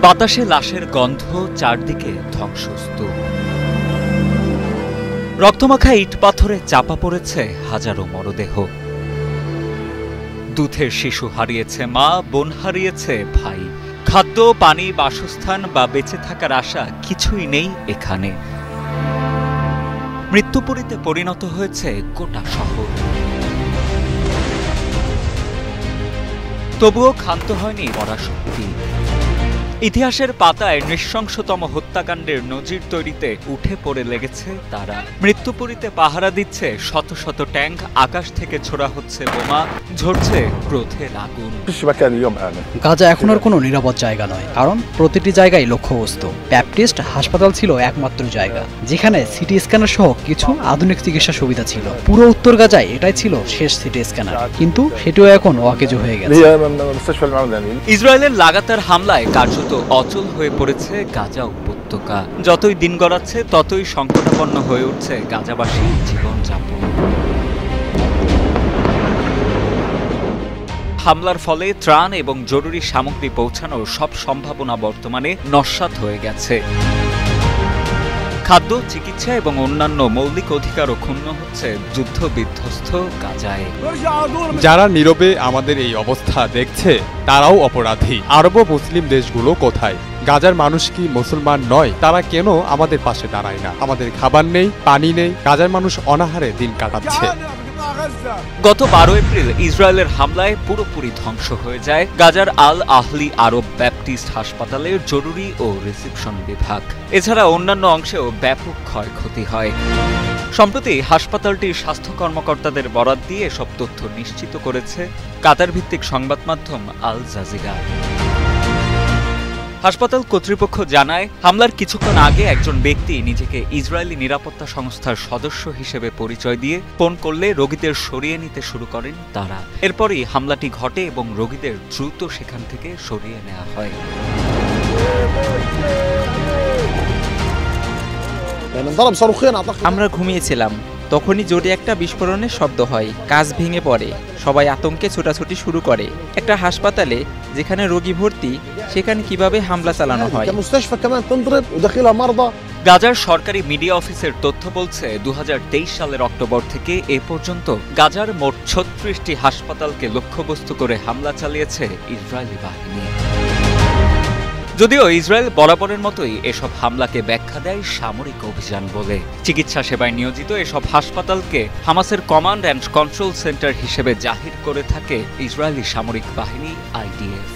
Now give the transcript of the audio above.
বাতাসে লাশের গন্ধ, চারদিকে ধ্বংসস্তূপ। রক্তমাখা ইট পাথরে চাপা পড়েছে হাজারো মরদেহ। দুধের শিশু হারিয়েছে মা, বোন হারিয়েছে ভাই। খাদ্য, পানি, বাসস্থান বা বেঁচে থাকার আশা কিছুই নেই এখানে। মৃত্যুপুরীতে পরিণত হয়েছে গোটা শহর। তবুও ক্ষান্ত হয়নি পরাশক্তি। ইতিহাসের পাতায় নৃশংসতম হত্যাকাণ্ডের নজির তৈরিতে উঠে পড়ে লেগেছে তারা। মৃত্যুপুরীতে পাহারা দিচ্ছে শত শত ট্যাঙ্ক, আকাশ থেকে ছোড়া হচ্ছে বোমা, ঝরছে ক্রোধের আগুন। গাজা এখন আর কোনো নিরাপদ জায়গা নয়, কারণ প্রতিটি জায়গায় লক্ষ্যবস্তু। ব্যাপটিস্ট হাসপাতাল ছিল একমাত্র জায়গা যেখানে সিটি স্ক্যানার সহ কিছু আধুনিক চিকিৎসা সুবিধা ছিল। পুরো উত্তর গাজায় এটাই ছিল শেষ সিটি স্ক্যানার, কিন্তু সেটিও এখন অকেজো হয়ে গেছে। ইসরায়েলের লাগাতার হামলায় কার্যত অচল হয়ে পড়েছে গাজা উপত্যকা। যতই দিন গড়াচ্ছে ততই সংকটাপন্ন হয়ে উঠছে গাজাবাসীর জীবনযাপন। হামলার ফলে ত্রাণ এবং জরুরি সামগ্রী পৌঁছানোর সব সম্ভাবনা বর্তমানে নস্যাৎ হয়ে গেছে। খাদ্য, চিকিৎসা এবং অন্যান্য মৌলিক অধিকারও ক্ষুণ্ণ হচ্ছে যুদ্ধ বিধ্বস্ত গাজায়। যারা নীরবে আমাদের এই অবস্থা দেখছে তারাও অপরাধী। আরব মুসলিম দেশগুলো কোথায়? গাজার মানুষ কি মুসলমান নয়? তারা কেন আমাদের পাশে দাঁড়ায় না? আমাদের খাবার নেই, পানি নেই, গাজার মানুষ অনাহারে দিন কাটাচ্ছে। গত 12 এপ্রিল ইসরায়েলের হামলায় পুরোপুরি ধ্বংস হয়ে যায় গাজার আল আহলি আরব ব্যাপটিস্ট হাসপাতালের জরুরি ও রিসেপশন বিভাগ। এছাড়া অন্যান্য অংশেও ব্যাপক ক্ষয়ক্ষতি হয়। সম্প্রতি হাসপাতালটির স্বাস্থ্য কর্মকর্তাদের বরাত দিয়ে এসব তথ্য নিশ্চিত করেছে কাতার ভিত্তিক সংবাদ মাধ্যম আল জাজিরা। হাসপাতাল কর্তৃপক্ষ জানায়, হামলার কিছুক্ষণ আগে একজন ব্যক্তি নিজেকে ইসরায়েলি নিরাপত্তা সংস্থার সদস্য হিসেবে পরিচয় দিয়ে ফোন করলে রোগীদের সরিয়ে নিতে শুরু করেন তারা। এরপরই হামলাটি ঘটে এবং রোগীদের দ্রুত সেখান থেকে সরিয়ে নেওয়া হয়। আমরা ঘুমিয়েছিলাম, তখনই জোরে একটা বিস্ফোরণের শব্দ হয়। কাঁচ ভেঙে পড়ে, সবাই আতঙ্কে ছোটাছুটি শুরু করে। একটা হাসপাতালে যেখানে রোগী ভর্তি, সেখানে কিভাবে হামলা চালানো হয়? গাজার সরকারি মিডিয়া অফিসের তথ্য বলছে 2023 সালের অক্টোবর থেকে এ পর্যন্ত গাজার মোট 36টি হাসপাতালকে লক্ষ্যবস্তু করে হামলা চালিয়েছে ইসরায়েলি বাহিনী। যদিও ইসরায়েল বরাবরের মতোই এসব হামলাকে ব্যাখ্যা দেয় সামরিক অভিযান বলে। চিকিৎসা সেবায় নিয়োজিত এসব হাসপাতালকে হামাসের কমান্ড অ্যান্ড কন্ট্রোল সেন্টার হিসেবে জাহির করে থাকে ইসরায়েলি সামরিক বাহিনী IDF।